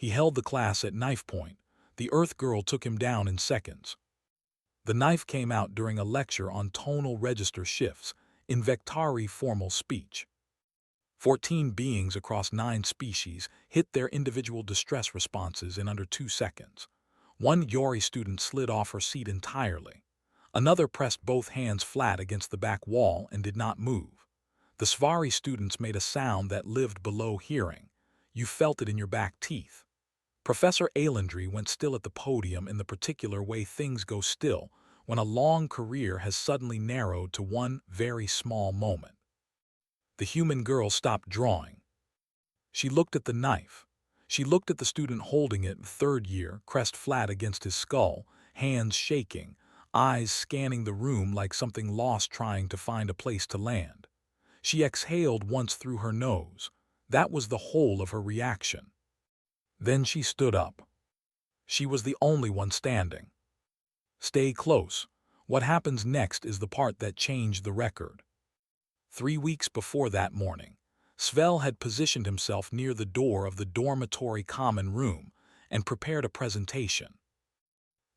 He held the class at Knifepoint. The Earth girl took him down in seconds. The knife came out during a lecture on tonal register shifts, invectari formal speech. 14 beings across 9 species hit their individual distress responses in under 2 seconds. One Yori student slid off her seat entirely. Another pressed both hands flat against the back wall and did not move. The Svari students made a sound that lived below hearing. You felt it in your back teeth. Professor Ailandry went still at the podium in the particular way things go still when a long career has suddenly narrowed to one very small moment. The human girl stopped drawing. She looked at the knife. She looked at the student holding it, third year, crest flat against his skull, hands shaking, eyes scanning the room like something lost trying to find a place to land. She exhaled once through her nose. That was the whole of her reaction. Then she stood up. She was the only one standing. Stay close. What happens next is the part that changed the record. 3 weeks before that morning, Svel had positioned himself near the door of the dormitory common room and prepared a presentation.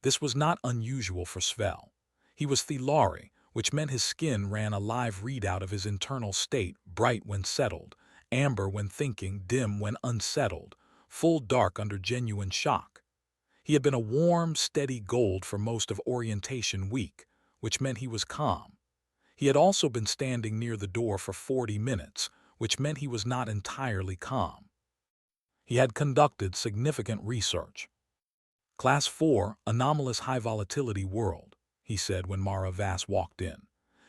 This was not unusual for Svel. He was Thelari, which meant his skin ran a live readout of his internal state, bright when settled, amber when thinking, dim when unsettled, full dark under genuine shock. He had been a warm, steady gold for most of orientation week, which meant he was calm. He had also been standing near the door for 40 minutes, which meant he was not entirely calm. He had conducted significant research. Class 4, Anomalous High Volatility World, he said when Mara Vass walked in.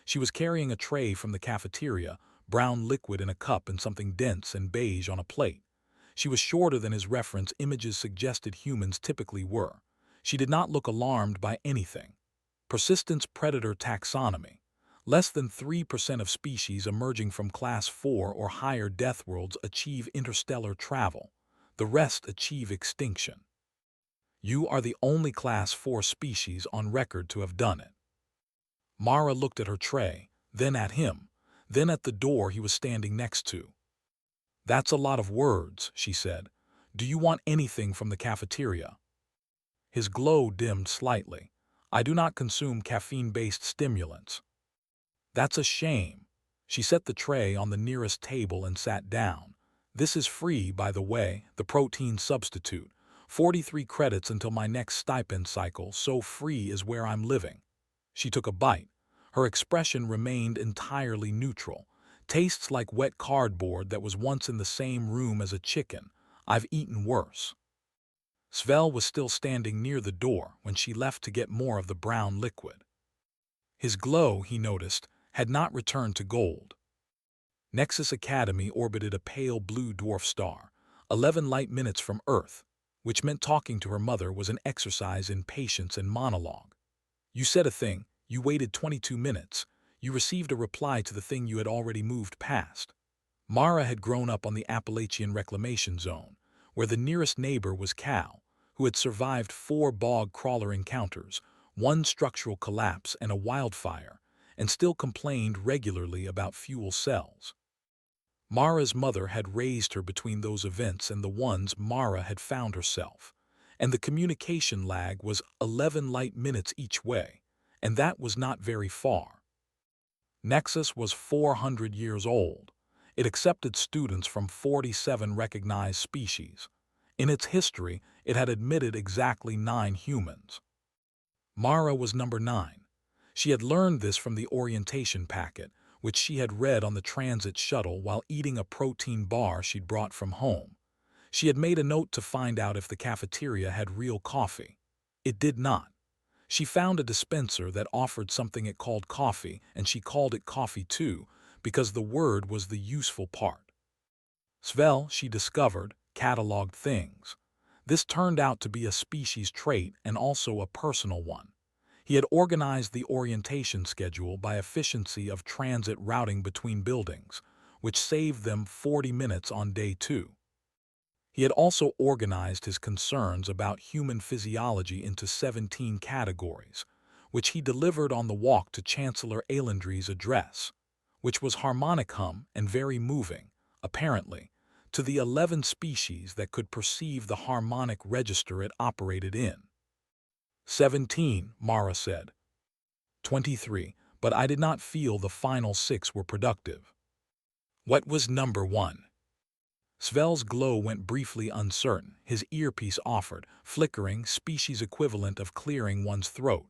She was carrying a tray from the cafeteria, brown liquid in a cup and something dense and beige on a plate. She was shorter than his reference images suggested humans typically were. She did not look alarmed by anything. Persistence predator taxonomy. Less than 3% of species emerging from Class 4 or higher death worlds achieve interstellar travel. The rest achieve extinction. You are the only Class 4 species on record to have done it. Mara looked at her tray, then at him, then at the door he was standing next to. That's a lot of words, she said. Do you want anything from the cafeteria? His glow dimmed slightly. I do not consume caffeine-based stimulants. That's a shame. She set the tray on the nearest table and sat down. This is free, by the way, the protein substitute. 43 credits until my next stipend cycle, so free is where I'm living. She took a bite. Her expression remained entirely neutral. Tastes like wet cardboard that was once in the same room as a chicken. I've eaten worse. Svel was still standing near the door when she left to get more of the brown liquid. His glow, he noticed, had not returned to gold. Nexus Academy orbited a pale blue dwarf star, 11 light minutes from Earth, which meant talking to her mother was an exercise in patience and monologue. You said a thing, you waited 22 minutes, you received a reply to the thing you had already moved past. Mara had grown up on the Appalachian Reclamation Zone, where the nearest neighbor was Cal, who had survived 4 bog crawler encounters, 1 structural collapse and a wildfire, and still complained regularly about fuel cells. Mara's mother had raised her between those events and the ones Mara had found herself, and the communication lag was 11 light minutes each way, and that was not very far. Nexus was 400 years old. It accepted students from 47 recognized species. In its history, it had admitted exactly 9 humans. Mara was number 9. She had learned this from the orientation packet, which she had read on the transit shuttle while eating a protein bar she'd brought from home. She had made a note to find out if the cafeteria had real coffee. It did not. She found a dispenser that offered something it called coffee, and she called it coffee too, because the word was the useful part. Svel, she discovered, cataloged things. This turned out to be a species trait and also a personal one. He had organized the orientation schedule by efficiency of transit routing between buildings, which saved them 40 minutes on day 2. He had also organized his concerns about human physiology into 17 categories, which he delivered on the walk to Chancellor Ailandry's address, which was harmonic hum and very moving, apparently, to the 11 species that could perceive the harmonic register it operated in. 17, Mara said. 23, but I did not feel the final 6 were productive. What was number 1? Svel's glow went briefly uncertain, his earpiece offered, flickering, species equivalent of clearing one's throat.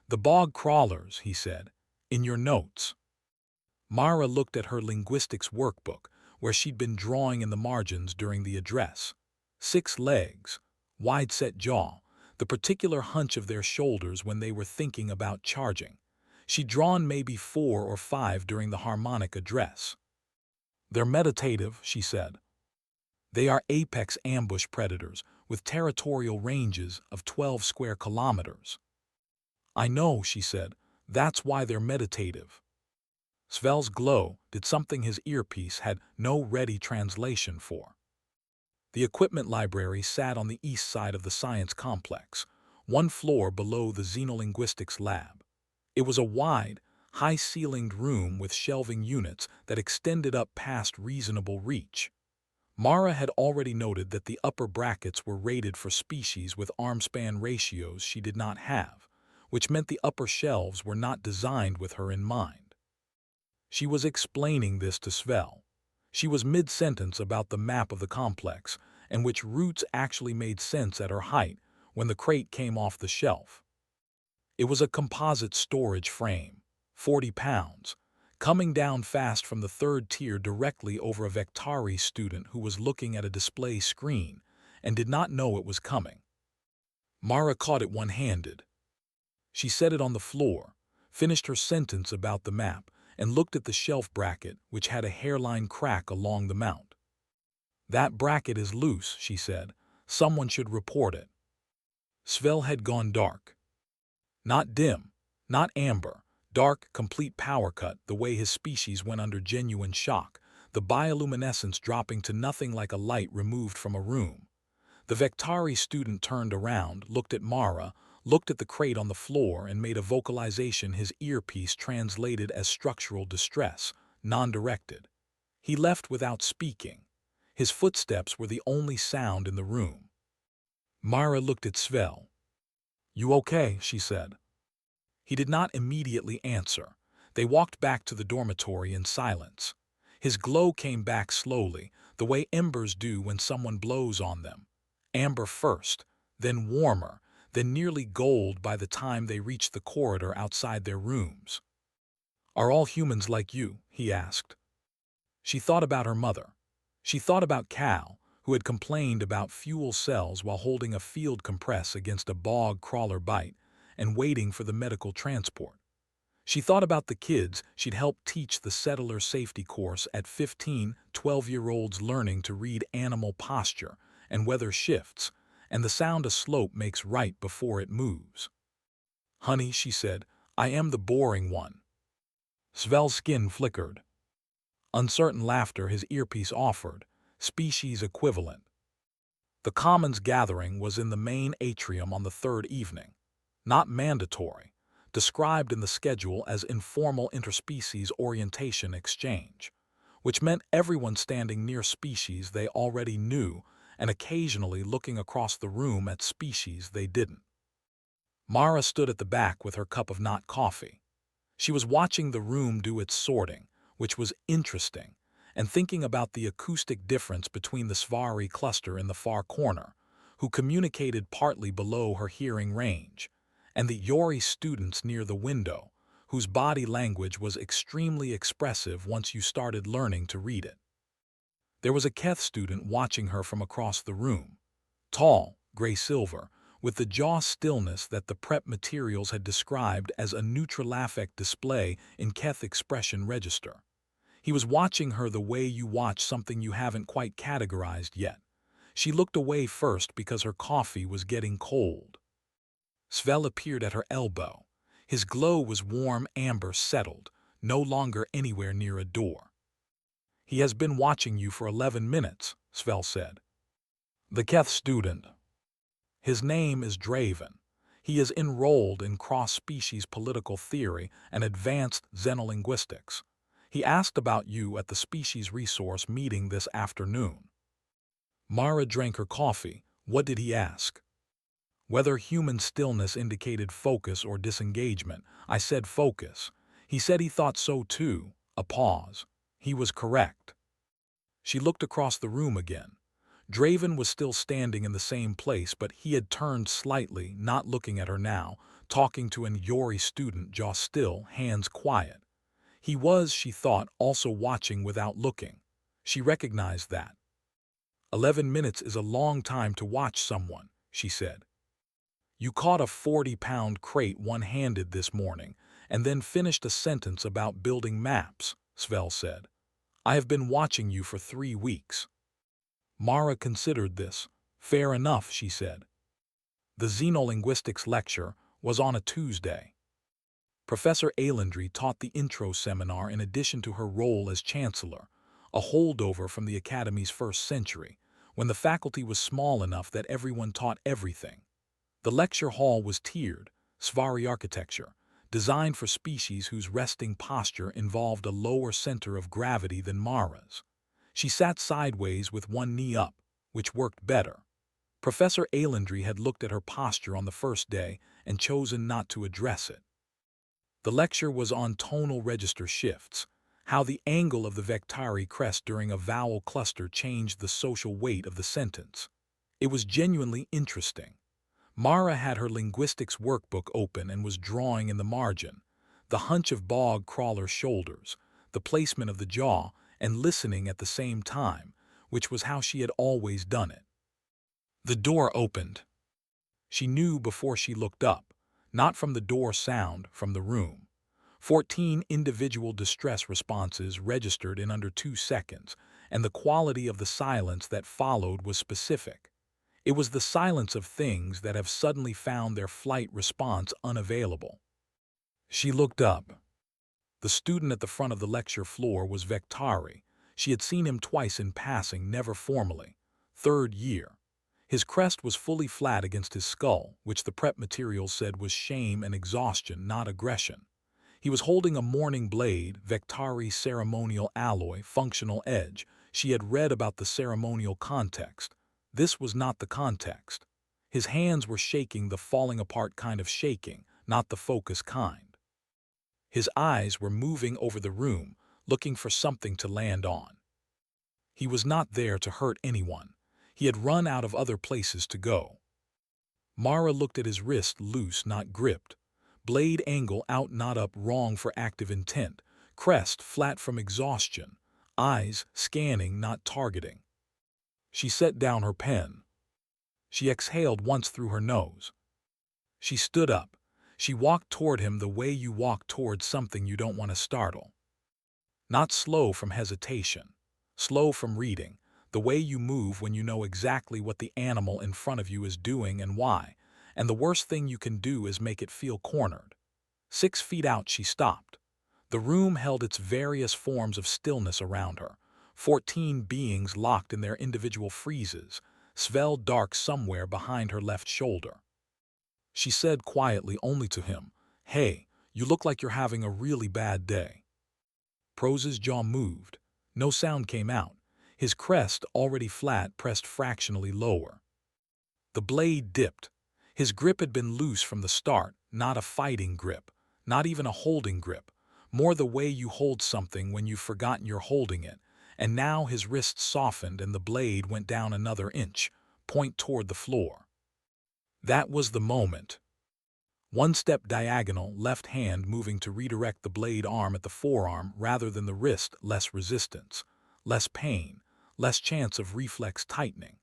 The bog crawlers, he said, in your notes. Mara looked at her linguistics workbook, where she'd been drawing in the margins during the address. 6 legs, wide-set jaw, the particular hunch of their shoulders when they were thinking about charging. She'd drawn maybe 4 or 5 during the harmonic address. They're meditative, she said. They are apex ambush predators with territorial ranges of 12 square kilometers. I know, she said. That's why they're meditative. Svel's glow did something his earpiece had no ready translation for. The equipment library sat on the east side of the science complex, 1 floor below the xenolinguistics lab. It was a wide, high-ceilinged room with shelving units that extended up past reasonable reach. Mara had already noted that the upper brackets were rated for species with arm-span ratios she did not have, which meant the upper shelves were not designed with her in mind. She was explaining this to Svel. She was mid-sentence about the map of the complex, and which routes actually made sense at her height when the crate came off the shelf. It was a composite storage frame, 40 pounds, coming down fast from the 3rd tier directly over a Vectari student who was looking at a display screen and did not know it was coming. Mara caught it one-handed. She set it on the floor, finished her sentence about the map, and looked at the shelf bracket, which had a hairline crack along the mount. That bracket is loose, she said. Someone should report it. Svel had gone dark. Not dim, not amber, dark, complete power cut, the way his species went under genuine shock, the bioluminescence dropping to nothing like a light removed from a room. The Vectari student turned around, looked at Mara, looked at the crate on the floor, and made a vocalization his earpiece translated as structural distress, non-directed. He left without speaking. His footsteps were the only sound in the room. Mara looked at Svel. You okay? She said. He did not immediately answer. They walked back to the dormitory in silence. His glow came back slowly, the way embers do when someone blows on them. Amber first, then warmer, then nearly gold by the time they reached the corridor outside their rooms. Are all humans like you? He asked. She thought about her mother. She thought about Cal, who had complained about fuel cells while holding a field compress against a bog crawler bite and waiting for the medical transport. She thought about the kids she'd helped teach the settler safety course at 15, 12-year-olds learning to read animal posture and weather shifts, and the sound a slope makes right before it moves. Honey, she said, I am the boring one. Svel's skin flickered. Uncertain laughter his earpiece offered, species equivalent. The Commons gathering was in the main atrium on the 3rd evening. Not mandatory, described in the schedule as informal interspecies orientation exchange, which meant everyone standing near species they already knew and occasionally looking across the room at species they didn't. Mara stood at the back with her cup of not coffee. She was watching the room do its sorting, which was interesting, and thinking about the acoustic difference between the Svari cluster in the far corner, who communicated partly below her hearing range, and the Yori students near the window, whose body language was extremely expressive once you started learning to read it. There was a Keth student watching her from across the room, tall, gray-silver, with the jaw stillness that the prep materials had described as a neutral affect display in Keth expression register. He was watching her the way you watch something you haven't quite categorized yet. She looked away first because her coffee was getting cold. Svel appeared at her elbow. His glow was warm amber settled, no longer anywhere near a door. He has been watching you for 11 minutes, Svel said. The Keth student. His name is Draven. He is enrolled in cross-species political theory and advanced xenolinguistics. He asked about you at the species resource meeting this afternoon. Mara drank her coffee. What did he ask? Whether human stillness indicated focus or disengagement. I said focus. He said he thought so too. A pause. He was correct. She looked across the room again. Draven was still standing in the same place, but he had turned slightly, not looking at her now, talking to an Yori student, jaw still, hands quiet. He was, she thought, also watching without looking. She recognized that. 11 minutes is a long time to watch someone, she said. You caught a 40-pound crate one-handed this morning, and then finished a sentence about building maps, Svel said. I have been watching you for 3 weeks. Mara considered this. Fair enough, she said. The xenolinguistics lecture was on a Tuesday. Professor Ailendry taught the intro seminar in addition to her role as chancellor, a holdover from the Academy's first century, when the faculty was small enough that everyone taught everything. The lecture hall was tiered, Svari architecture, designed for species whose resting posture involved a lower center of gravity than Mara's. She sat sideways with one knee up, which worked better. Professor Ailendry had looked at her posture on the first day and chosen not to address it. The lecture was on tonal register shifts, how the angle of the Vectari crest during a vowel cluster changed the social weight of the sentence. It was genuinely interesting. Mara had her linguistics workbook open and was drawing in the margin, the hunch of bog crawler shoulders, the placement of the jaw, and listening at the same time, which was how she had always done it. The door opened. She knew before she looked up, not from the door sound, from the room. 14 individual distress responses registered in under 2 seconds, and the quality of the silence that followed was specific. It was the silence of things that have suddenly found their flight response unavailable. She looked up. The student at the front of the lecture floor was Vectari. She had seen him twice in passing, never formally. 3rd year. His crest was fully flat against his skull, which the prep materials said was shame and exhaustion, not aggression. He was holding a mourning blade, Vectari ceremonial alloy, functional edge. She had read about the ceremonial context. This was not the context. His hands were shaking, the falling apart kind of shaking, not the focus kind. His eyes were moving over the room, looking for something to land on. He was not there to hurt anyone. He had run out of other places to go. Mara looked at his wrist, loose, not gripped. Blade angle out, not up, wrong for active intent. Crest flat from exhaustion. Eyes scanning, not targeting. She set down her pen. She exhaled once through her nose. She stood up. She walked toward him the way you walk toward something you don't want to startle. Not slow from hesitation. Slow from reading. The way you move when you know exactly what the animal in front of you is doing and why, and the worst thing you can do is make it feel cornered. 6 feet out she stopped. The room held its various forms of stillness around her, 14 beings locked in their individual freezes, Svel dark somewhere behind her left shoulder. She said quietly, only to him, "Hey, you look like you're having a really bad day." Prose's jaw moved. No sound came out. His crest, already flat, pressed fractionally lower. The blade dipped. His grip had been loose from the start, not a fighting grip, not even a holding grip, more the way you hold something when you've forgotten you're holding it, and now his wrist softened and the blade went down another inch, point toward the floor. That was the moment. 1 step diagonal, left hand moving to redirect the blade arm at the forearm rather than the wrist, less resistance, less pain, less chance of reflex tightening.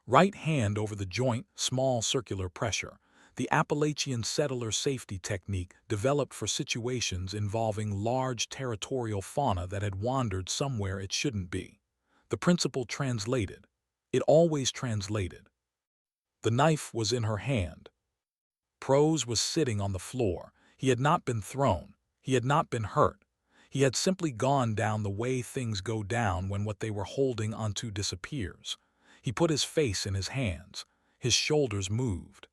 Right hand over the joint, small circular pressure, the Appalachian settler safety technique developed for situations involving large territorial fauna that had wandered somewhere it shouldn't be. The principle translated. It always translated. The knife was in her hand. Prose was sitting on the floor. He had not been thrown. He had not been hurt. He had simply gone down the way things go down when what they were holding onto disappears. He put his face in his hands. His shoulders moved.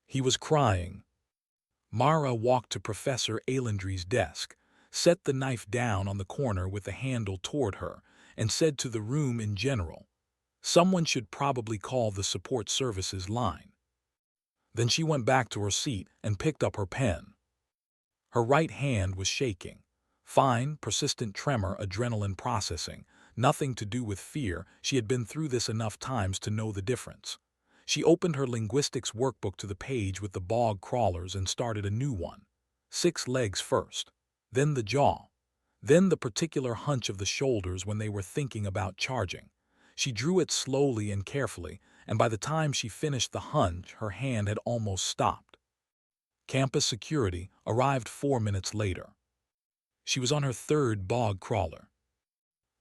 He was crying. Mara walked to Professor Ailendry's desk, set the knife down on the corner with the handle toward her, and said to the room in general, Someone should probably call the support services line. Then she went back to her seat and picked up her pen. Her right hand was shaking. Fine, persistent tremor, adrenaline processing. Nothing to do with fear. She had been through this enough times to know the difference. She opened her linguistics workbook to the page with the bog crawlers and started a new one. 6 legs first, then the jaw, then the particular hunch of the shoulders when they were thinking about charging. She drew it slowly and carefully, and by the time she finished the hunch, her hand had almost stopped. Campus security arrived 4 minutes later. She was on her 3rd bog crawler.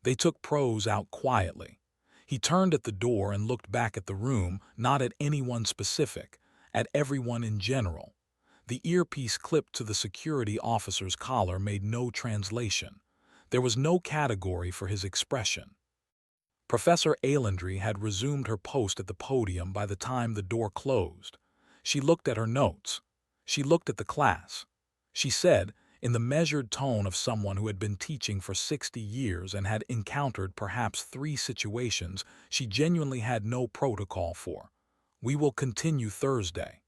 They took Prose out quietly. He turned at the door and looked back at the room, not at anyone specific, at everyone in general. The earpiece clipped to the security officer's collar made no translation. There was no category for his expression. Professor Ailandry had resumed her post at the podium by the time the door closed. She looked at her notes. She looked at the class. She said, in the measured tone of someone who had been teaching for 60 years and had encountered perhaps 3 situations she genuinely had no protocol for, "We will continue Thursday."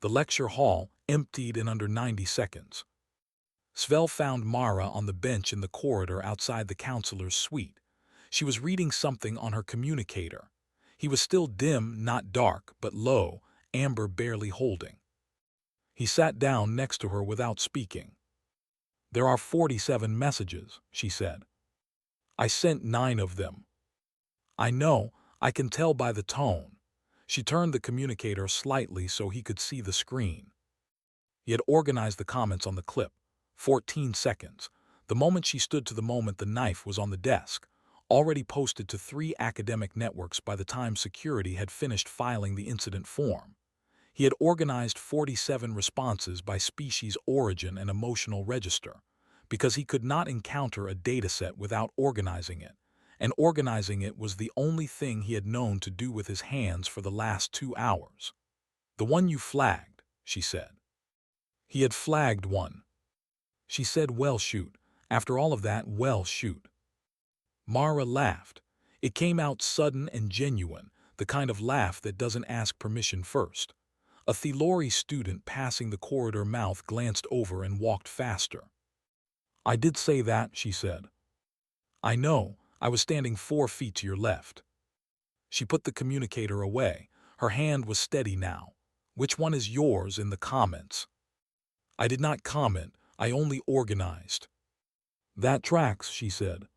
The lecture hall emptied in under 90 seconds. Svel found Mara on the bench in the corridor outside the counselor's suite. She was reading something on her communicator. He was still dim, not dark, but low, amber barely holding. He sat down next to her without speaking. "There are 47 messages," she said. "I sent 9 of them." "I know, I can tell by the tone." She turned the communicator slightly so he could see the screen. He had organized the comments on the clip. 14 seconds. The moment she stood to the moment the knife was on the desk, already posted to 3 academic networks by the time security had finished filing the incident form. He had organized 47 responses by species origin and emotional register, because he could not encounter a dataset without organizing it, and organizing it was the only thing he had known to do with his hands for the last 2 hours. "The one you flagged," she said. He had flagged one. She said, "Well, shoot. After all of that, well, shoot." Mara laughed. It came out sudden and genuine, the kind of laugh that doesn't ask permission first. A Thelori student passing the corridor mouth glanced over and walked faster. "I did say that," she said. "I know, I was standing 4 feet to your left." She put the communicator away. Her hand was steady now. "Which one is yours in the comments?" "I did not comment, I only organized." "That tracks," she said.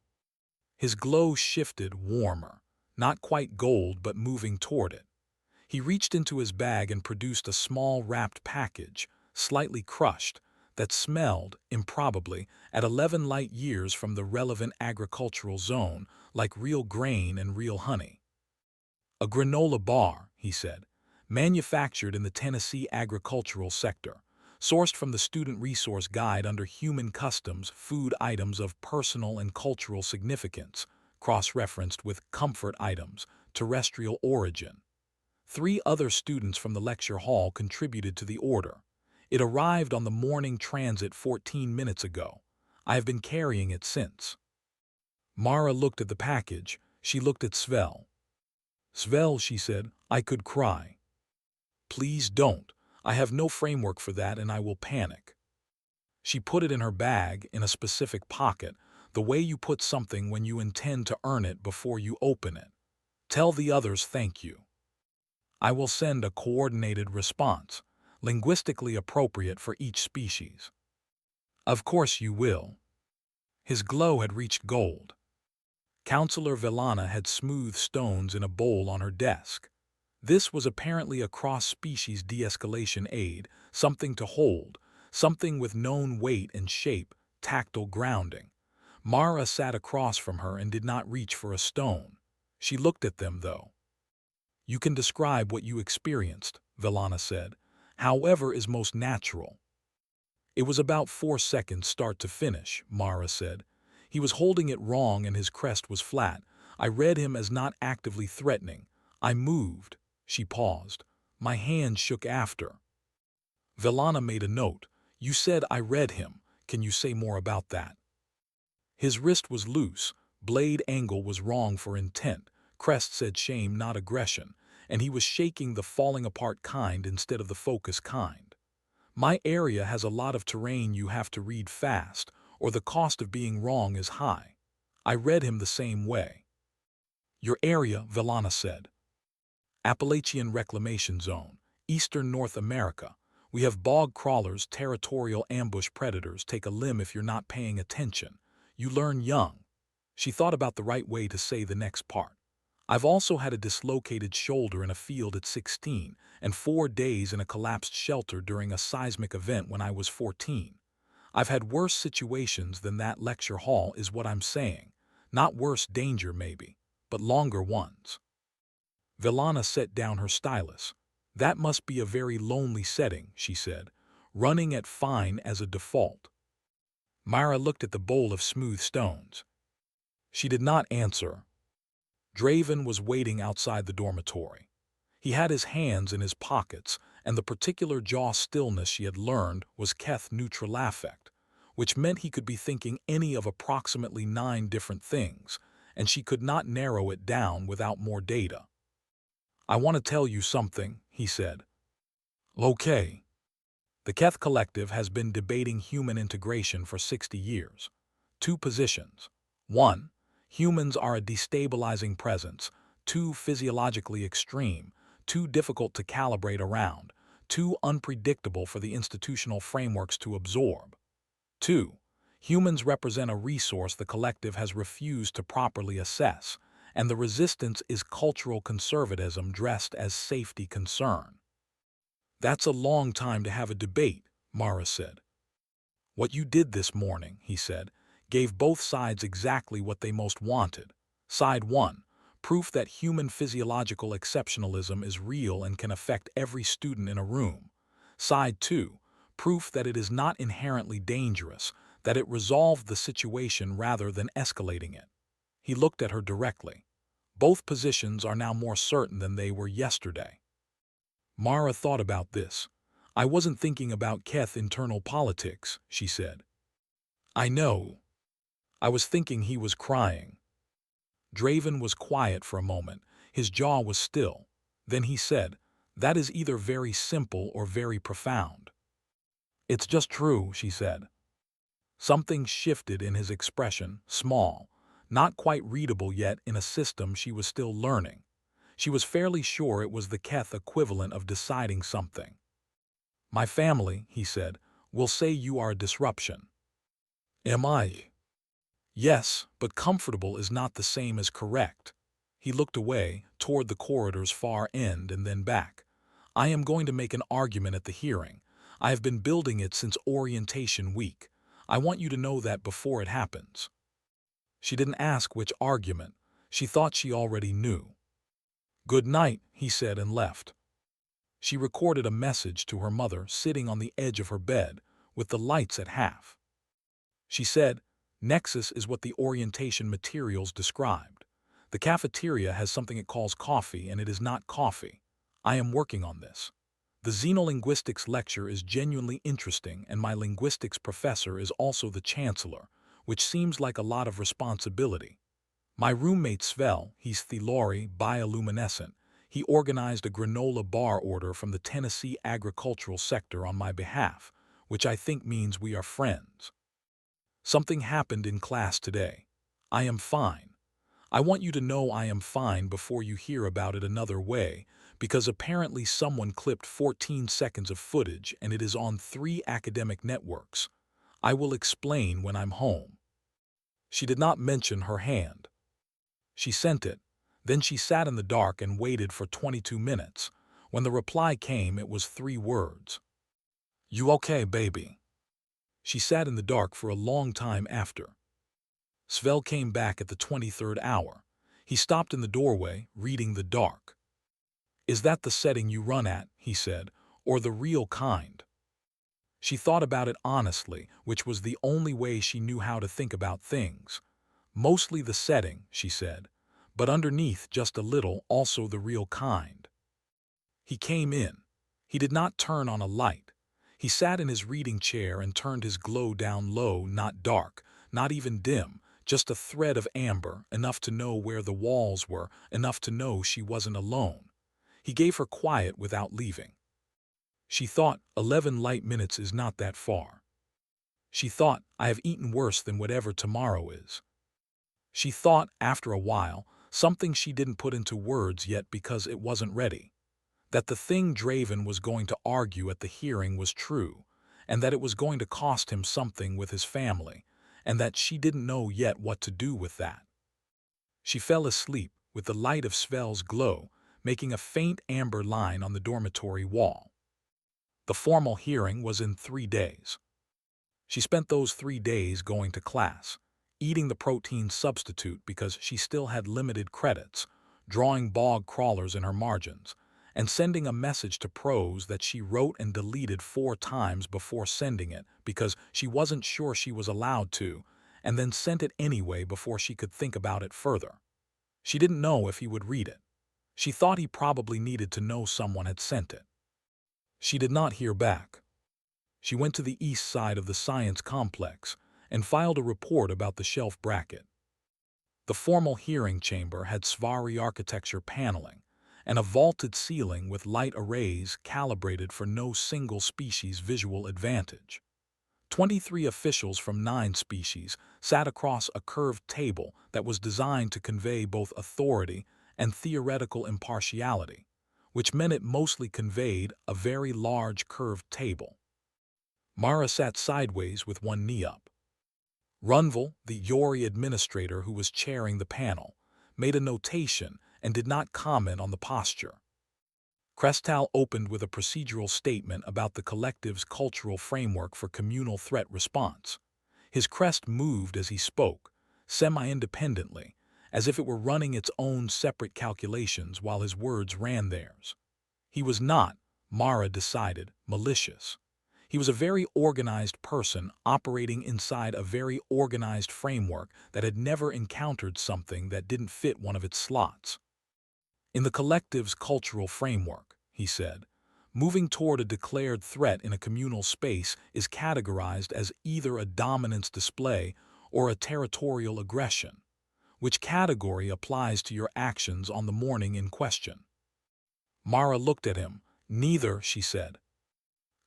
His glow shifted, warmer, not quite gold but moving toward it. He reached into his bag and produced a small wrapped package, slightly crushed, that smelled, improbably, at 11 light years from the relevant agricultural zone, like real grain and real honey. "A granola bar," he said, "manufactured in the Tennessee agricultural sector, sourced from the Student Resource Guide under Human Customs, food items of personal and cultural significance, cross-referenced with comfort items, terrestrial origin." 3 other students from the lecture hall contributed to the order. It arrived on the morning transit 14 minutes ago. I have been carrying it since. Mara looked at the package. She looked at Svel. "Svel," she said, "I could cry." "Please don't. I have no framework for that and I will panic." She put it in her bag, in a specific pocket, the way you put something when you intend to earn it before you open it. "Tell the others thank you. I will send a coordinated response, linguistically appropriate for each species." "Of course you will." His glow had reached gold. Counselor Villana had smoothed stones in a bowl on her desk. This was apparently a cross-species de-escalation aid, something to hold, something with known weight and shape, tactile grounding. Mara sat across from her and did not reach for a stone. She looked at them, though. "You can describe what you experienced," Villana said, "however is most natural." "It was about 4 seconds start to finish," Mara said. "He was holding it wrong and his crest was flat. I read him as not actively threatening. I moved." She paused. "My hand shook after." Villana made a note. "You said I read him. Can you say more about that?" "His wrist was loose. Blade angle was wrong for intent. Crest said shame, not aggression, and he was shaking the falling apart kind instead of the focus kind. My area has a lot of terrain you have to read fast, or the cost of being wrong is high. I read him the same way. Your area, Villana said. Appalachian Reclamation Zone, Eastern North America. We have bog crawlers, territorial ambush predators. Take a limb if you're not paying attention. You learn young. She thought about the right way to say the next part. I've also had a dislocated shoulder in a field at 16 and 4 days in a collapsed shelter during a seismic event when I was 14. I've had worse situations than that. Lecture hall is what I'm saying. Not worse danger maybe, but longer ones. Villana set down her stylus. That must be a very lonely setting, she said, running at fine as a default. Myra looked at the bowl of smooth stones. She did not answer. Draven was waiting outside the dormitory. He had his hands in his pockets, and the particular jaw stillness she had learned was Keth neutral affect, which meant he could be thinking any of approximately 9 different things, and she could not narrow it down without more data. I want to tell you something, he said. Okay. The Keth Collective has been debating human integration for 60 years. 2 positions. 1. Humans are a destabilizing presence. 2. Physiologically extreme. 2. Difficult to calibrate around. 2. Unpredictable for the institutional frameworks to absorb. 2. Humans represent a resource the collective has refused to properly assess, and the resistance is cultural conservatism dressed as safety concern. That's a long time to have a debate, Mara said. What you did this morning, he said, gave both sides exactly what they most wanted. Side 1, proof that human physiological exceptionalism is real and can affect every student in a room. Side 2, proof that it is not inherently dangerous, that it resolved the situation rather than escalating it. He looked at her directly. Both positions are now more certain than they were yesterday. Mara thought about this. I wasn't thinking about Keth internal politics, she said. I know. I was thinking he was crying. Draven was quiet for a moment. His jaw was still. Then he said, that is either very simple or very profound. It's just true, she said. Something shifted in his expression, small, not quite readable yet in a system she was still learning. She was fairly sure it was the Keth equivalent of deciding something. My family, he said, will say you are a disruption. Am I? Yes, but comfortable is not the same as correct. He looked away, toward the corridor's far end and then back. I am going to make an argument at the hearing. I have been building it since orientation week. I want you to know that before it happens. She didn't ask which argument. She thought she already knew. Good night, he said and left. She recorded a message to her mother sitting on the edge of her bed, with the lights at half. She said, Nexus is what the orientation materials described. The cafeteria has something it calls coffee, and it is not coffee. I am working on this. The xenolinguistics lecture is genuinely interesting, and my linguistics professor is also the chancellor, which seems like a lot of responsibility. My roommate Svel, he's Thelori, bioluminescent. He organized a granola bar order from the Tennessee agricultural sector on my behalf, which I think means we are friends. Something happened in class today. I am fine. I want you to know I am fine before you hear about it another way, because apparently someone clipped 14 seconds of footage and it is on 3 academic networks. I will explain when I'm home. She did not mention her hand. She sent it. Then she sat in the dark and waited for 22 minutes. When the reply came, it was 3 words. You okay, baby? She sat in the dark for a long time after. Svel came back at the 23rd hour. He stopped in the doorway, reading the dark. Is that the setting you run at, he said, or the real kind? She thought about it honestly, which was the only way she knew how to think about things. Mostly the setting, she said, but underneath just a little also the real kind. He came in. He did not turn on a light. He sat in his reading chair and turned his glow down low, not dark, not even dim, Just a thread of amber, enough to know where the walls were, enough to know she wasn't alone. He gave her quiet without leaving. She thought, 11 light minutes is not that far. She thought, I have eaten worse than whatever tomorrow is. She thought, after a while, something she didn't put into words yet because it wasn't ready, that the thing Draven was going to argue at the hearing was true, and that it was going to cost him something with his family, and that she didn't know yet what to do with that. She fell asleep, with the light of Svel's glow, making a faint amber line on the dormitory wall. The formal hearing was in 3 days. She spent those 3 days going to class, eating the protein substitute because she still had limited credits, drawing bog crawlers in her margins, and sending a message to Prose that she wrote and deleted 4 times before sending it because she wasn't sure she was allowed to, and then sent it anyway before she could think about it further. She didn't know if he would read it. She thought he probably needed to know someone had sent it. She did not hear back. She went to the east side of the science complex and filed a report about the shelf bracket. The formal hearing chamber had SciFi architecture paneling and a vaulted ceiling with light arrays calibrated for no single species' visual advantage. 23 officials from 9 species sat across a curved table that was designed to convey both authority and theoretical impartiality, which meant it mostly conveyed a very large curved table. Mara sat sideways with one knee up. Runval, the Yori administrator who was chairing the panel, made a notation and did not comment on the posture. Crestal opened with a procedural statement about the collective's cultural framework for communal threat response. His crest moved as he spoke, semi-independently, as if it were running its own separate calculations while his words ran theirs. He was not, Mara decided, malicious. He was a very organized person operating inside a very organized framework that had never encountered something that didn't fit one of its slots. In the collective's cultural framework, he said, moving toward a declared threat in a communal space is categorized as either a dominance display or a territorial aggression. Which category applies to your actions on the morning in question? Mara looked at him. Neither, she said.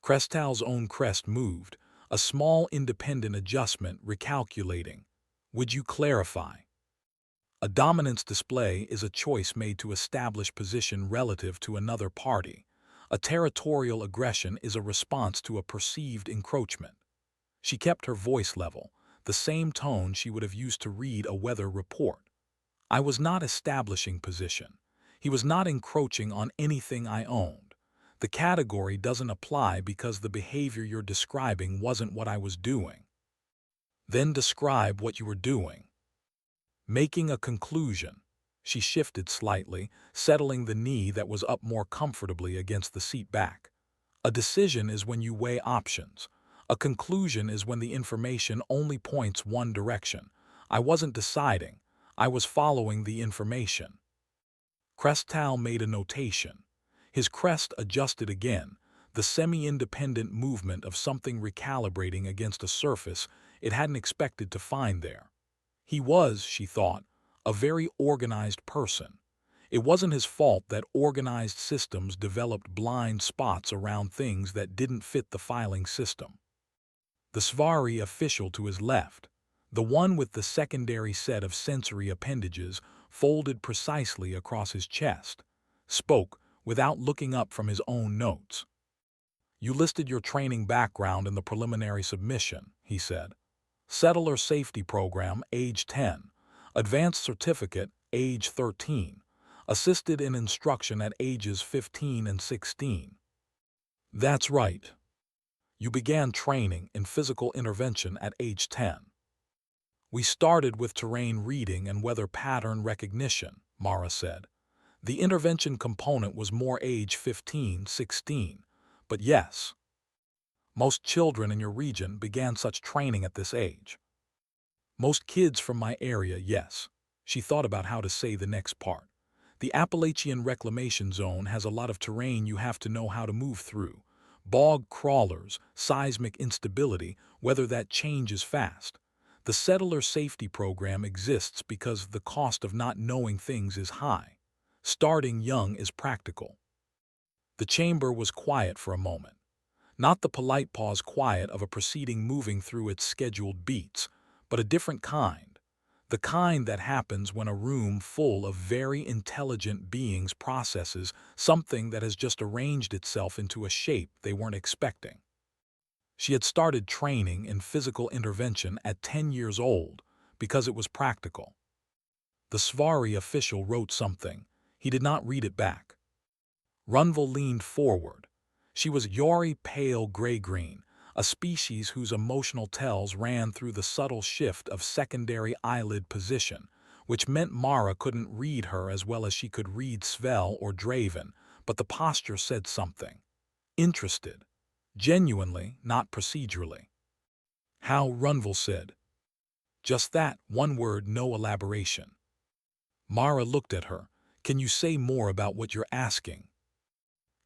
Crestal's own crest moved, a small independent adjustment recalculating. Would you clarify? A dominance display is a choice made to establish position relative to another party. A territorial aggression is a response to a perceived encroachment. She kept her voice level, the same tone she would have used to read a weather report. I was not establishing position. He was not encroaching on anything I owned. The category doesn't apply because the behavior you're describing wasn't what I was doing. Then describe what you were doing. Making a conclusion. She shifted slightly, settling the knee that was up more comfortably against the seat back. A decision is when you weigh options. A conclusion is when the information only points one direction. I wasn't deciding. I was following the information. Crestal made a notation. His crest adjusted again, the semi-independent movement of something recalibrating against a surface it hadn't expected to find there. He was, she thought, a very organized person. It wasn't his fault that organized systems developed blind spots around things that didn't fit the filing system. The SciFi official to his left, the one with the secondary set of sensory appendages folded precisely across his chest, spoke without looking up from his own notes. You listed your training background in the preliminary submission, he said. Settler Safety Program, age 10. Advanced Certificate, age 13. Assisted in instruction at ages 15 and 16. That's right. You began training in physical intervention at age 10. We started with terrain reading and weather pattern recognition, Mara said. The intervention component was more age 15, 16. But yes, most children in your region began such training at this age. Most kids from my area, yes. She thought about how to say the next part. The Appalachian Reclamation Zone has a lot of terrain you have to know how to move through. Bog crawlers, seismic instability, whether that changes fast. The settler safety program exists because the cost of not knowing things is high. Starting young is practical. The chamber was quiet for a moment. Not the polite pause quiet of a proceeding moving through its scheduled beats, but a different kind. The kind that happens when a room full of very intelligent beings processes something that has just arranged itself into a shape they weren't expecting. She had started training in physical intervention at 10 years old because it was practical. The SciFi official wrote something. He did not read it back. Runval leaned forward. She was Yori pale gray-green, a species whose emotional tells ran through the subtle shift of secondary eyelid position, which meant Mara couldn't read her as well as she could read Svel or Draven, but the posture said something. Interested. Genuinely, not procedurally. How, Runval said. Just that, one word, no elaboration. Mara looked at her. Can you say more about what you're asking?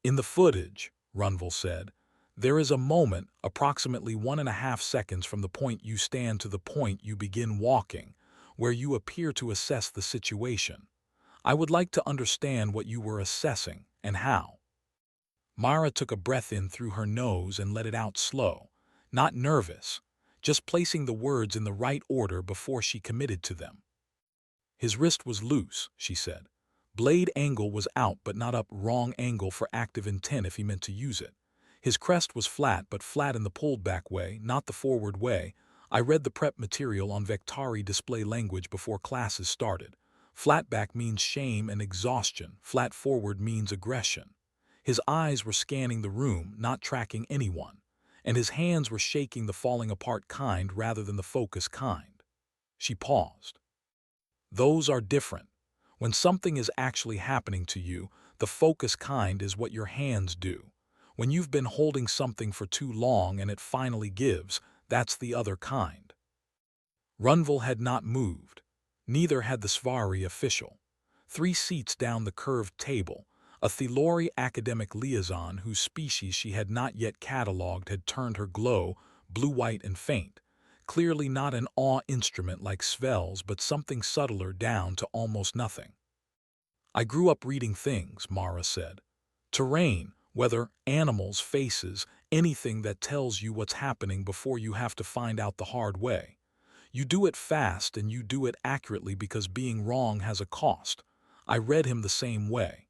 In the footage, Runval said, there is a moment, approximately 1.5 seconds from the point you stand to the point you begin walking, where you appear to assess the situation. I would like to understand what you were assessing and how. Mara took a breath in through her nose and let it out slow, not nervous, just placing the words in the right order before she committed to them. His wrist was loose, she said. Blade angle was out but not up, wrong angle for active intent if he meant to use it. His crest was flat but flat in the pulled back way, not the forward way. I read the prep material on Vektari display language before classes started. Flat back means shame and exhaustion, flat forward means aggression. His eyes were scanning the room, not tracking anyone, and his hands were shaking the falling apart kind rather than the focus kind. She paused. Those are different. When something is actually happening to you, the focus kind is what your hands do. When you've been holding something for too long and it finally gives, that's the other kind. Runval had not moved. Neither had the SciFi official. 3 seats down the curved table, a Thelori academic liaison whose species she had not yet catalogued had turned her glow, blue-white and faint. Clearly not an awe instrument like Svel's, but something subtler down to almost nothing. I grew up reading things, Mara said. Terrain, weather, animals, faces, anything that tells you what's happening before you have to find out the hard way. You do it fast and you do it accurately because being wrong has a cost. I read him the same way.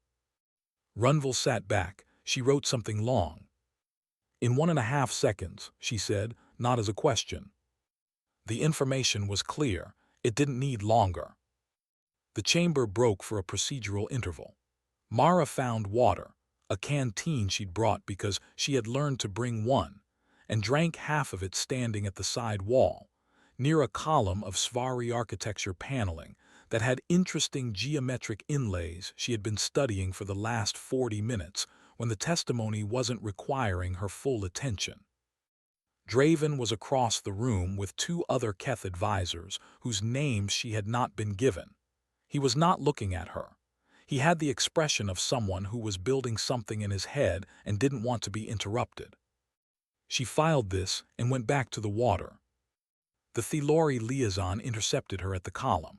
Runval sat back. She wrote something long. In 1.5 seconds, she said, not as a question. The information was clear. It didn't need longer. The chamber broke for a procedural interval. Mara found water, a canteen she'd brought because she had learned to bring one, and drank half of it standing at the side wall, near a column of SciFi architecture paneling that had interesting geometric inlays she had been studying for the last 40 minutes when the testimony wasn't requiring her full attention. Draven was across the room with 2 other Keth advisors whose names she had not been given. He was not looking at her. He had the expression of someone who was building something in his head and didn't want to be interrupted. She filed this and went back to the water. The Thelori liaison intercepted her at the column.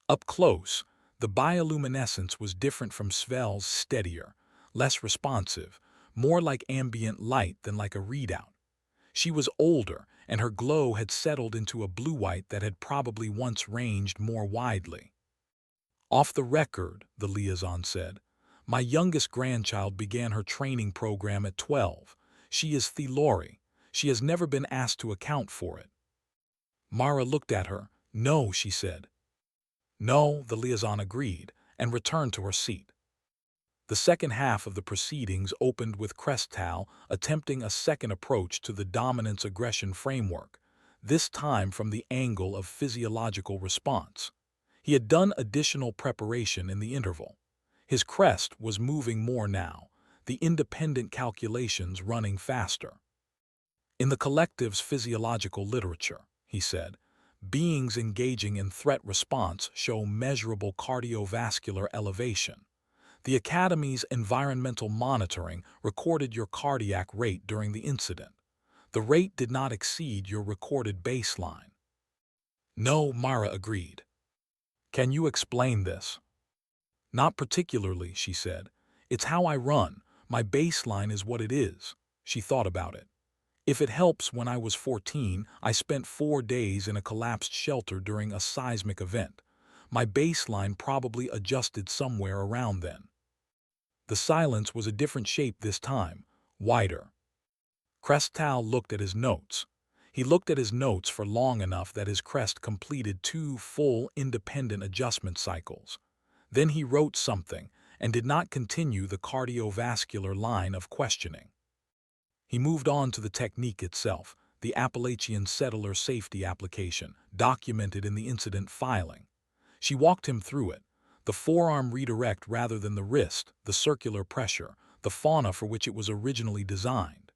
Up close, the bioluminescence was different from Svel's, steadier, less responsive, more like ambient light than like a readout. She was older, and her glow had settled into a blue-white that had probably once ranged more widely. Off the record, the liaison said, my youngest grandchild began her training program at 12. She is Thelori. She has never been asked to account for it. Mara looked at her. No, she said. No, the liaison agreed, and returned to her seat. The second half of the proceedings opened with Krestal attempting a second approach to the dominance-aggression framework, this time from the angle of physiological response. He had done additional preparation in the interval. His crest was moving more now, the independent calculations running faster. In the collective's physiological literature, he said, beings engaging in threat response show measurable cardiovascular elevation. The Academy's environmental monitoring recorded your cardiac rate during the incident. The rate did not exceed your recorded baseline. No, Mara agreed. Can you explain this? Not particularly, she said. It's how I run. My baseline is what it is. She thought about it. If it helps, when I was 14, I spent 4 days in a collapsed shelter during a seismic event. My baseline probably adjusted somewhere around then. The silence was a different shape this time, wider. Crestal looked at his notes. He looked at his notes for long enough that his crest completed 2 full independent adjustment cycles. Then he wrote something and did not continue the cardiovascular line of questioning. He moved on to the technique itself, the Appalachian Settler Safety Application, documented in the incident filing. She walked him through it. The forearm redirect rather than the wrist, the circular pressure, the fauna for which it was originally designed.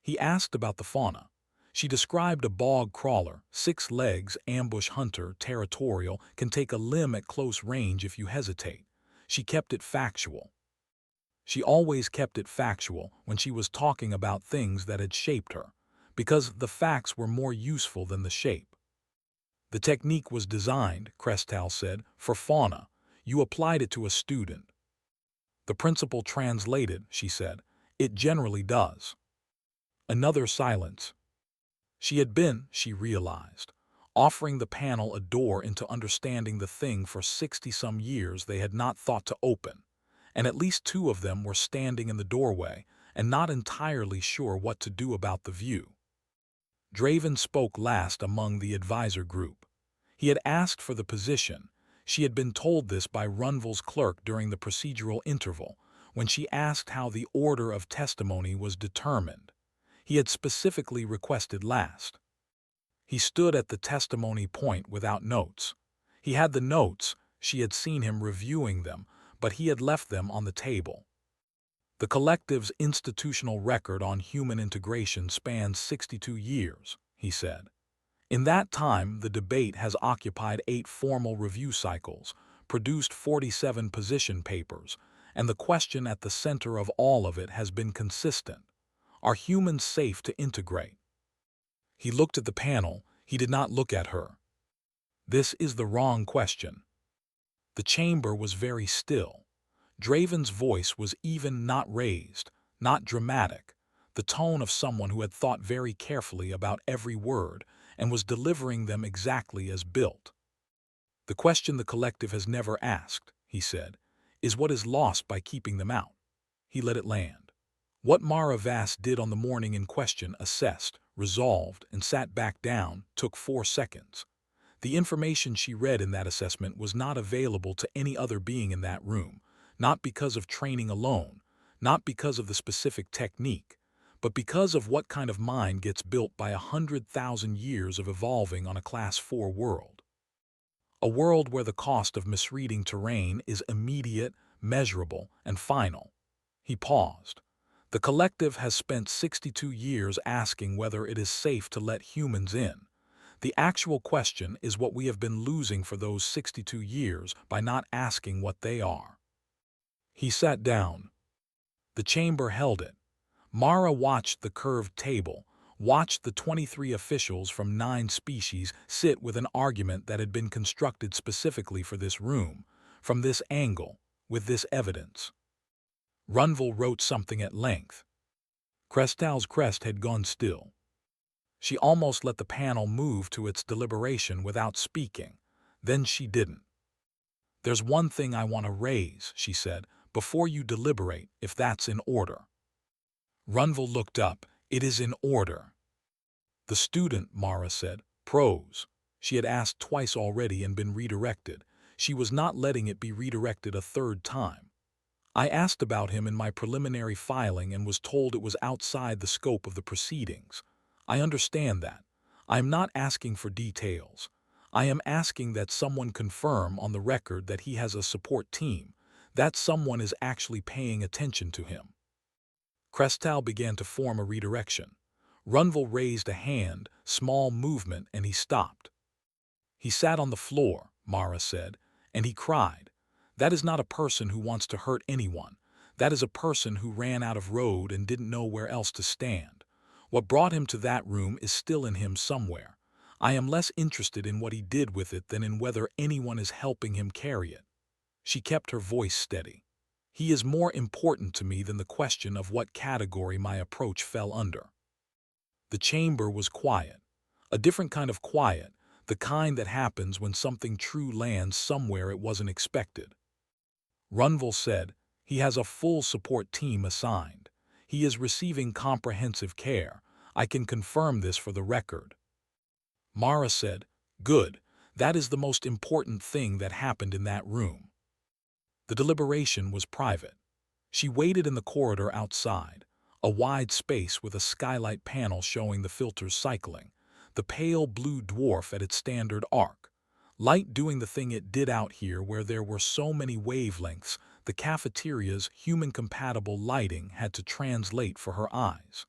He asked about the fauna. She described a bog crawler, 6 legs, ambush hunter, territorial, can take a limb at close range if you hesitate. She kept it factual. She always kept it factual when she was talking about things that had shaped her, because the facts were more useful than the shape. The technique was designed, Crestal said, for fauna. You applied it to a student. The principal translated, she said. It generally does. Another silence. She had been, she realized, offering the panel a door into understanding the thing for 60-some years they had not thought to open, and at least 2 of them were standing in the doorway and not entirely sure what to do about the view. Draven spoke last among the advisor group. He had asked for the position. She had been told this by Runval's clerk during the procedural interval, when she asked how the order of testimony was determined. He had specifically requested last. He stood at the testimony point without notes. He had the notes, she had seen him reviewing them, but he had left them on the table. The collective's institutional record on human integration spans 62 years, he said. In that time, the debate has occupied 8 formal review cycles, produced 47 position papers, and the question at the center of all of it has been consistent. Are humans safe to integrate? He looked at the panel. He did not look at her. This is the wrong question. The chamber was very still. Draven's voice was even, not raised, not dramatic, the tone of someone who had thought very carefully about every word and was delivering them exactly as built. The question the collective has never asked, he said, is what is lost by keeping them out. He let it land. What Mara Vass did on the morning in question, assessed, resolved, and sat back down, took 4 seconds. The information she read in that assessment was not available to any other being in that room, not because of training alone, not because of the specific technique, but because of what kind of mind gets built by 100,000 years of evolving on a Class 4 world. A world where the cost of misreading terrain is immediate, measurable, and final. He paused. The collective has spent 62 years asking whether it is safe to let humans in. The actual question is what we have been losing for those 62 years by not asking what they are. He sat down. The chamber held it. Mara watched the curved table, watched the 23 officials from 9 species sit with an argument that had been constructed specifically for this room, from this angle, with this evidence. Runval wrote something at length. Crestal's crest had gone still. She almost let the panel move to its deliberation without speaking. Then she didn't. There's one thing I want to raise, she said, before you deliberate, if that's in order. Runval looked up. It is in order. The student, Mara said, prose. She had asked twice already and been redirected. She was not letting it be redirected a 3rd time. I asked about him in my preliminary filing and was told it was outside the scope of the proceedings. I understand that. I am not asking for details. I am asking that someone confirm on the record that he has a support team, that someone is actually paying attention to him. Crestal began to form a redirection. Runval raised a hand, small movement, and he stopped. He sat on the floor, Mara said, and he cried. That is not a person who wants to hurt anyone. That is a person who ran out of road and didn't know where else to stand. What brought him to that room is still in him somewhere. I am less interested in what he did with it than in whether anyone is helping him carry it. She kept her voice steady. He is more important to me than the question of what category my approach fell under. The chamber was quiet. A different kind of quiet, the kind that happens when something true lands somewhere it wasn't expected. Runville said, "He has a full support team assigned. He is receiving comprehensive care. I can confirm this for the record." Mara said, "Good. That is the most important thing that happened in that room." The deliberation was private. She waited in the corridor outside, a wide space with a skylight panel showing the filters cycling, the pale blue dwarf at its standard arc. Light doing the thing it did out here where there were so many wavelengths, the cafeteria's human-compatible lighting had to translate for her eyes.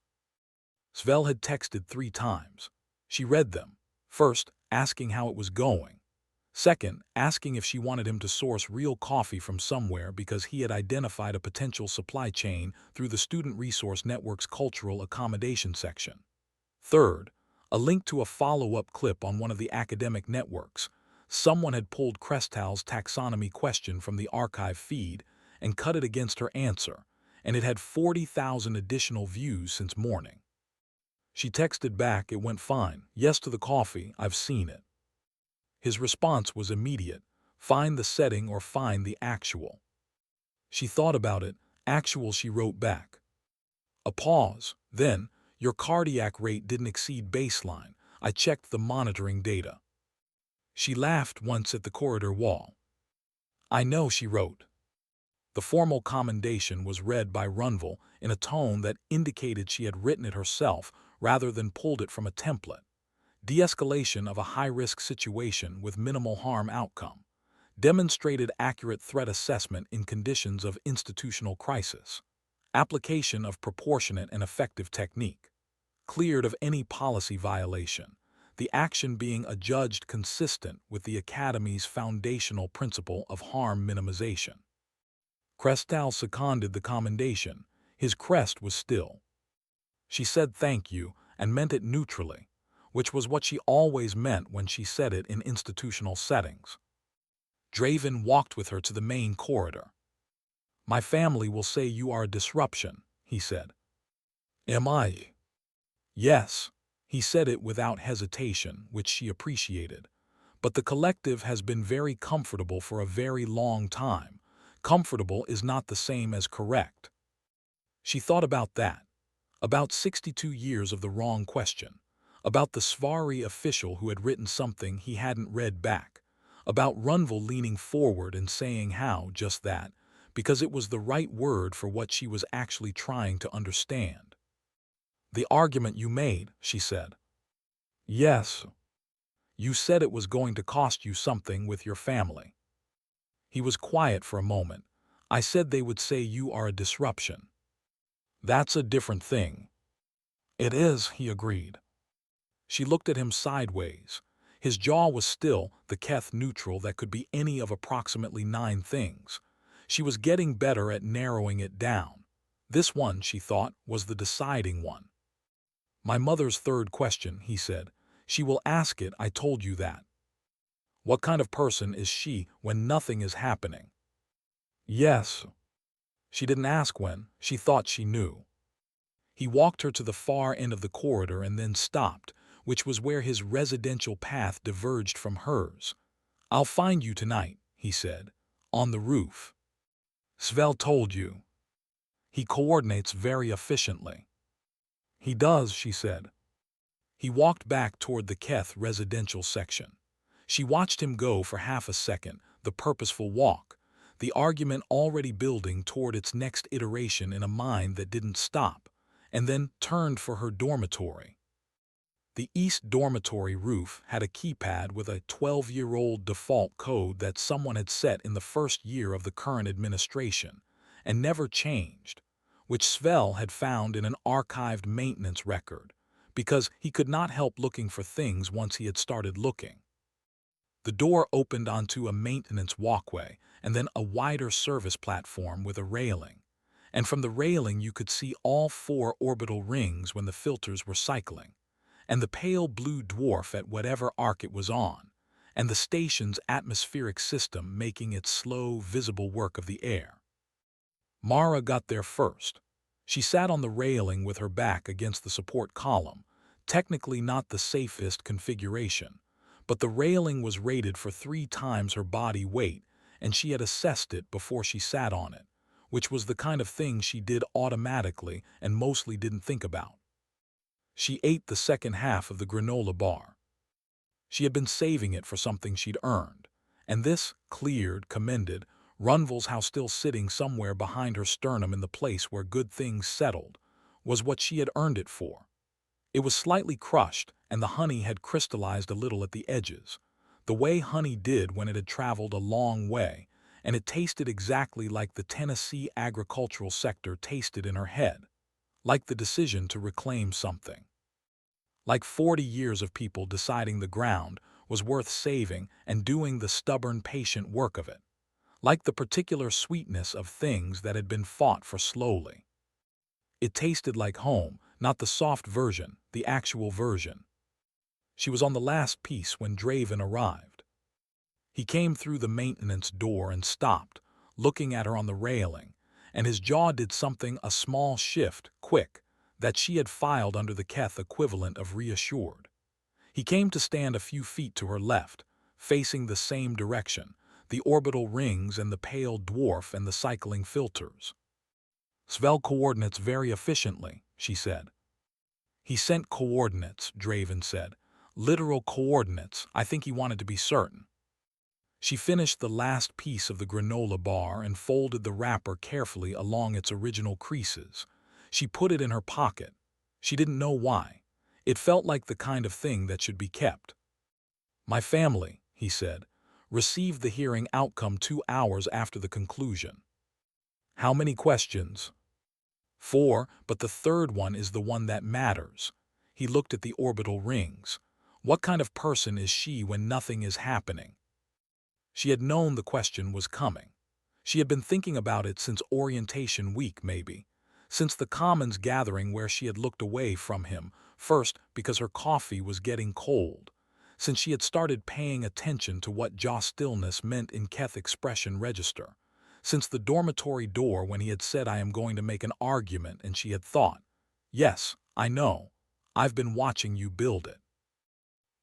Svel had texted 3 times. She read them. First, asking how it was going. Second, asking if she wanted him to source real coffee from somewhere because he had identified a potential supply chain through the Student Resource Network's Cultural Accommodation section. Third, a link to a follow-up clip on one of the academic networks. Someone had pulled Crestal's taxonomy question from the archive feed and cut it against her answer, and it had 40,000 additional views since morning. She texted back, "It went fine. Yes to the coffee, I've seen it." His response was immediate. "Find the setting or find the actual." She thought about it. "Actual," she wrote back. A pause. Then, "Your cardiac rate didn't exceed baseline. I checked the monitoring data." She laughed once at the corridor wall. "I know," she wrote. The formal commendation was read by Runville in a tone that indicated she had written it herself rather than pulled it from a template. De-escalation of a high-risk situation with minimal harm outcome. Demonstrated accurate threat assessment in conditions of institutional crisis. Application of proportionate and effective technique. Cleared of any policy violation. The action being adjudged consistent with the Academy's foundational principle of harm minimization. Crestal seconded the commendation. His crest was still. She said thank you and meant it neutrally, which was what she always meant when she said it in institutional settings. Draven walked with her to the main corridor. "My family will say you are a disruption," he said. "Am I?" "Yes." He said it without hesitation, which she appreciated. "But the collective has been very comfortable for a very long time. Comfortable is not the same as correct." She thought about that. About 62 years of the wrong question. About the Svari official who had written something he hadn't read back. About Runville leaning forward and saying how, just that, because it was the right word for what she was actually trying to understand. "The argument you made," she said. "Yes. You said it was going to cost you something with your family." He was quiet for a moment. "I said they would say you are a disruption." "That's a different thing." "It is," he agreed. She looked at him sideways. His jaw was still the Keth neutral that could be any of approximately 9 things. She was getting better at narrowing it down. This one, she thought, was the deciding one. "My mother's third question," he said. "She will ask it, I told you that." "What kind of person is she when nothing is happening?" "Yes." She didn't ask when, she thought she knew. He walked her to the far end of the corridor and then stopped, which was where his residential path diverged from hers. "I'll find you tonight," he said, "on the roof." "Svel told you." "He coordinates very efficiently." "He does," she said. He walked back toward the Keth residential section. She watched him go for half a second, the purposeful walk, the argument already building toward its next iteration in a mind that didn't stop, and then turned for her dormitory. The East Dormitory roof had a keypad with a 12-year-old default code that someone had set in the first year of the current administration, and never changed, which Svel had found in an archived maintenance record, because he could not help looking for things once he had started looking. The door opened onto a maintenance walkway and then a wider service platform with a railing, and from the railing you could see all 4 orbital rings when the filters were cycling. and the pale blue dwarf at whatever arc it was on, and the station's atmospheric system making its slow, visible work of the air. Mara got there first. She sat on the railing with her back against the support column, technically not the safest configuration, but the railing was rated for 3 times her body weight, and she had assessed it before she sat on it, which was the kind of thing she did automatically and mostly didn't think about. She ate the second half of the granola bar. She had been saving it for something she'd earned, and this, cleared, commended, Runval's house still sitting somewhere behind her sternum in the place where good things settled, was what she had earned it for. It was slightly crushed, and the honey had crystallized a little at the edges, the way honey did when it had traveled a long way, and it tasted exactly like the Tennessee agricultural sector tasted in her head, like the decision to reclaim something. Like 40 years of people deciding the ground was worth saving and doing the stubborn, patient work of it, like the particular sweetness of things that had been fought for slowly. It tasted like home, not the soft version, the actual version. She was on the last piece when Draven arrived. He came through the maintenance door and stopped, looking at her on the railing, and his jaw did something, a small shift, quick, that she had filed under the Keth equivalent of reassured. He came to stand a few feet to her left, facing the same direction, the orbital rings and the pale dwarf and the cycling filters. "Svel coordinates very efficiently," she said. "He sent coordinates," Draven said. "Literal coordinates. I think he wanted to be certain." She finished the last piece of the granola bar and folded the wrapper carefully along its original creases. She put it in her pocket. She didn't know why. It felt like the kind of thing that should be kept. "My family," he said, "received the hearing outcome 2 hours after the conclusion." "How many questions?" "4, but the third one is the one that matters." He looked at the orbital rings. "What kind of person is she when nothing is happening?" She had known the question was coming. She had been thinking about it since orientation week, maybe. Since the Commons gathering where she had looked away from him, first because her coffee was getting cold. Since she had started paying attention to what jaw stillness meant in Keth expression register. Since the dormitory door when he had said, "I am going to make an argument," and she had thought, "Yes, I know. I've been watching you build it."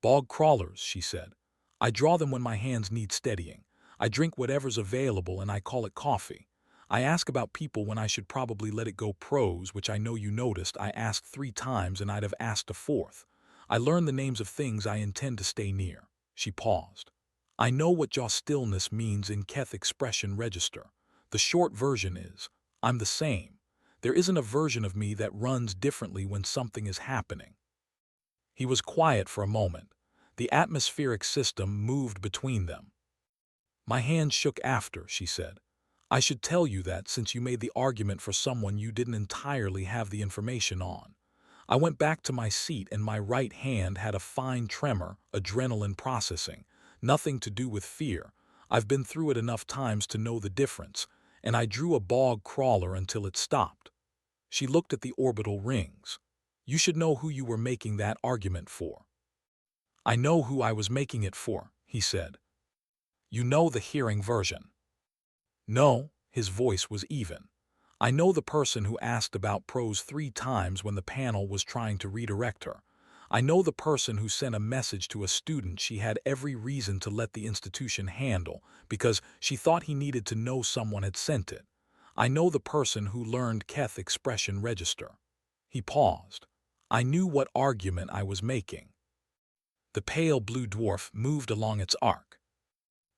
"Bog crawlers," she said. "I draw them when my hands need steadying. I drink whatever's available and I call it coffee. I ask about people when I should probably let it go. Prose, which I know you noticed, I asked 3 times and I'd have asked a 4th. I learn the names of things I intend to stay near." She paused. "I know what jaw stillness means in Keth expression register. The short version is, I'm the same. There isn't a version of me that runs differently when something is happening." He was quiet for a moment. The atmospheric system moved between them. "My hand shook after," she said. "I should tell you that since you made the argument for someone you didn't entirely have the information on." I went back to my seat and my right hand had a fine tremor, adrenaline processing, nothing to do with fear. I've been through it enough times to know the difference, and I drew a bog crawler until it stopped. She looked at the orbital rings. "You should know who you were making that argument for." "I know who I was making it for," he said. "You know the hearing version." "No," his voice was even. "I know the person who asked about prose 3 times when the panel was trying to redirect her. I know the person who sent a message to a student she had every reason to let the institution handle because she thought he needed to know someone had sent it. I know the person who learned Keth expression register." He paused. "I knew what argument I was making." The pale blue dwarf moved along its arc.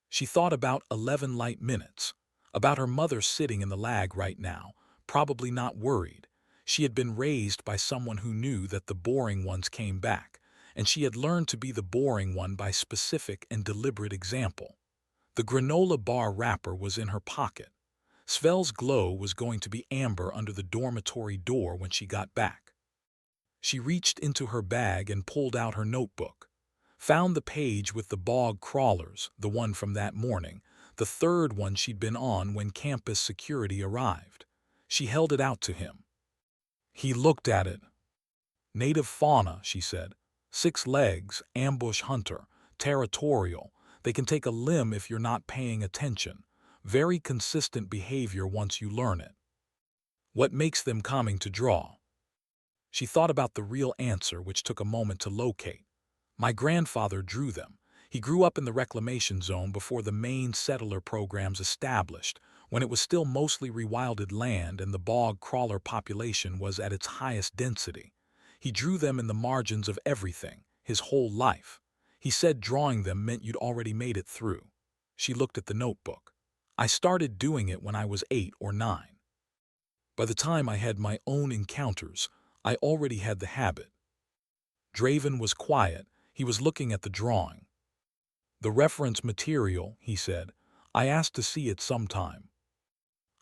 She thought about 11 light minutes, about her mother sitting in the lag right now, probably not worried. She had been raised by someone who knew that the boring ones came back, and she had learned to be the boring one by specific and deliberate example. The granola bar wrapper was in her pocket. Svel's glow was going to be amber under the dormitory door when she got back. She reached into her bag and pulled out her notebook. Found the page with the bog crawlers, the one from that morning, the third one she'd been on when campus security arrived. She held it out to him. He looked at it. "Native fauna," she said. 6 legs, ambush hunter, territorial. They can take a limb if you're not paying attention. Very consistent behavior once you learn it. What makes them calming to draw? She thought about the real answer, which took a moment to locate. My grandfather drew them. He grew up in the reclamation zone before the main settler programs established, when it was still mostly rewilded land and the bog crawler population was at its highest density. He drew them in the margins of everything, his whole life. He said drawing them meant you'd already made it through. She looked at the notebook. I started doing it when I was 8 or 9. By the time I had my own encounters, I already had the habit. Draven was quiet. He was looking at the drawing. The reference material, he said. I asked to see it sometime.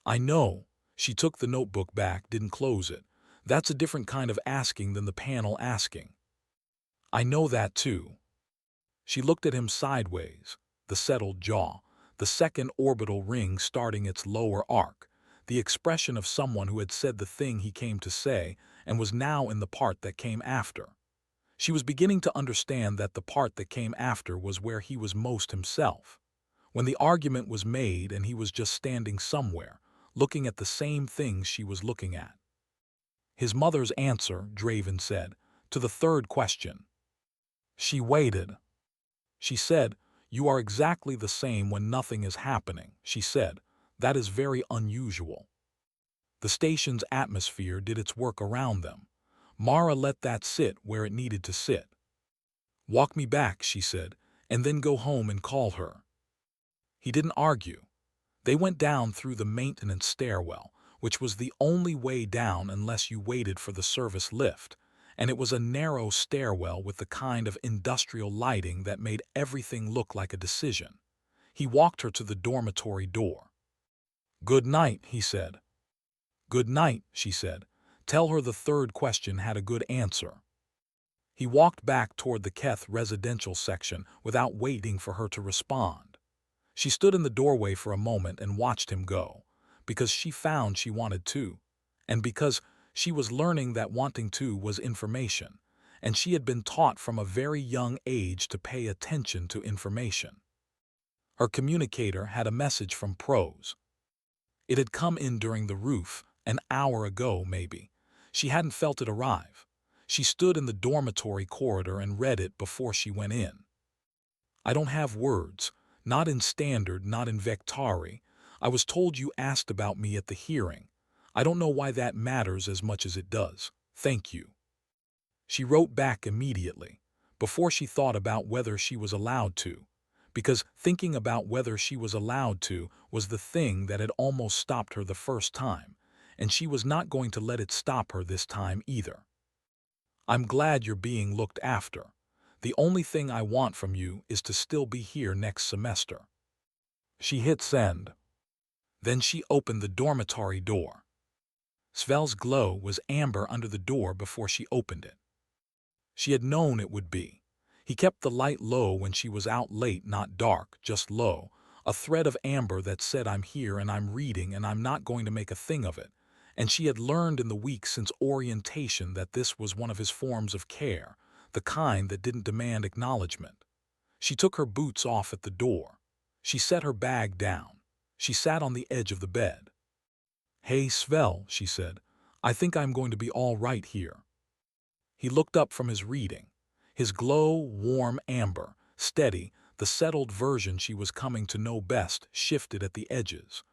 I know. She took the notebook back, didn't close it. That's a different kind of asking than the panel asking. I know that too. She looked at him sideways, the settled jaw, the second orbital ring starting its lower arc, the expression of someone who had said the thing he came to say and was now in the part that came after. She was beginning to understand that the part that came after was where he was most himself. When the argument was made and he was just standing somewhere, looking at the same things she was looking at. His mother's answer, Draven said, to the third question. She waited. She said, "You are exactly the same when nothing is happening," she said. "That is very unusual." The station's atmosphere did its work around them. Mara let that sit where it needed to sit. "Walk me back," she said, "and then go home and call her." He didn't argue. They went down through the maintenance stairwell, which was the only way down unless you waited for the service lift, and it was a narrow stairwell with the kind of industrial lighting that made everything look like a decision. He walked her to the dormitory door. "Good night," he said. "Good night," she said. "Tell her the third question had a good answer." He walked back toward the Keth residential section without waiting for her to respond. She stood in the doorway for a moment and watched him go, because she found she wanted to, and because she was learning that wanting to was information, and she had been taught from a very young age to pay attention to information. Her communicator had a message from Pros. It had come in during the roof, an hour ago maybe. She hadn't felt it arrive. She stood in the dormitory corridor and read it before she went in. "I don't have words, not in Standard, not in Vectari. I was told you asked about me at the hearing. I don't know why that matters as much as it does. Thank you." She wrote back immediately, before she thought about whether she was allowed to, because thinking about whether she was allowed to was the thing that had almost stopped her the first time, and she was not going to let it stop her this time either. "I'm glad you're being looked after. The only thing I want from you is to still be here next semester." She hit send. Then she opened the dormitory door. Svel's glow was amber under the door before she opened it. She had known it would be. He kept the light low when she was out late, not dark, just low, a thread of amber that said, "I'm here and I'm reading and I'm not going to make a thing of it." And she had learned in the weeks since orientation that this was one of his forms of care, the kind that didn't demand acknowledgement. She took her boots off at the door. She set her bag down. She sat on the edge of the bed. "Hey, Svel," she said. "I think I'm going to be all right here." He looked up from his reading. His glow, warm amber, steady, the settled version she was coming to know best, shifted at the edges,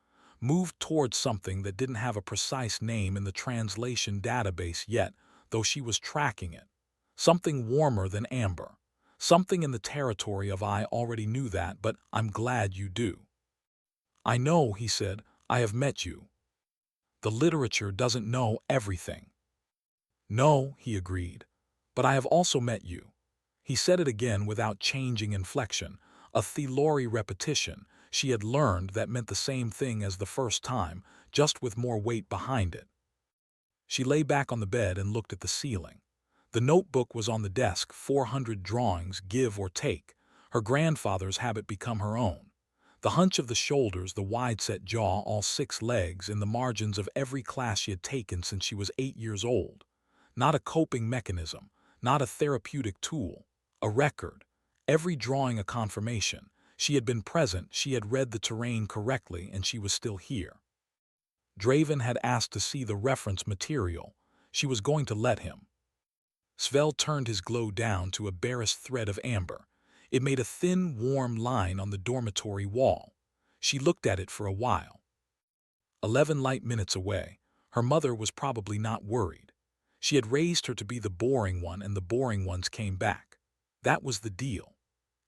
moved towards something that didn't have a precise name in the translation database yet, though she was tracking it. Something warmer than amber. Something in the territory of "I already knew that, but I'm glad you do." "I know," he said. "I have met you. The literature doesn't know everything." "No," he agreed. "But I have also met you." He said it again without changing inflection, a Thelori repetition. She had learned that meant the same thing as the first time, just with more weight behind it. She lay back on the bed and looked at the ceiling. The notebook was on the desk, 400 drawings, give or take. Her grandfather's habit become her own. The hunch of the shoulders, the wide-set jaw, all 6 legs, in the margins of every class she had taken since she was 8 years old. Not a coping mechanism, not a therapeutic tool, a record. Every drawing a confirmation. She had been present, she had read the terrain correctly, and she was still here. Draven had asked to see the reference material. She was going to let him. Svel turned his glow down to a barest thread of amber. It made a thin, warm line on the dormitory wall. She looked at it for a while. 11 light minutes away. Her mother was probably not worried. She had raised her to be the boring one, and the boring ones came back. That was the deal.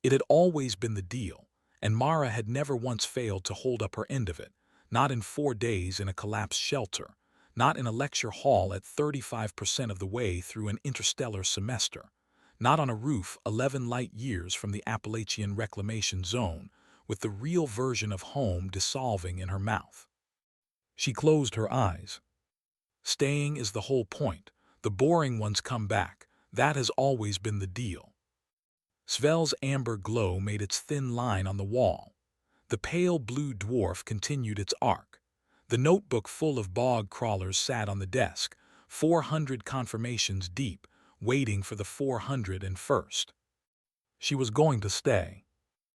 It had always been the deal, and Mara had never once failed to hold up her end of it, not in 4 days in a collapsed shelter, not in a lecture hall at 35% of the way through an interstellar semester, not on a roof 11 light years from the Appalachian Reclamation Zone, with the real version of home dissolving in her mouth. She closed her eyes. Staying is the whole point. The boring ones come back. That has always been the deal. Svel's amber glow made its thin line on the wall. The pale blue dwarf continued its arc. The notebook full of bog crawlers sat on the desk, 400 confirmations deep, waiting for the 401st. She was going to stay.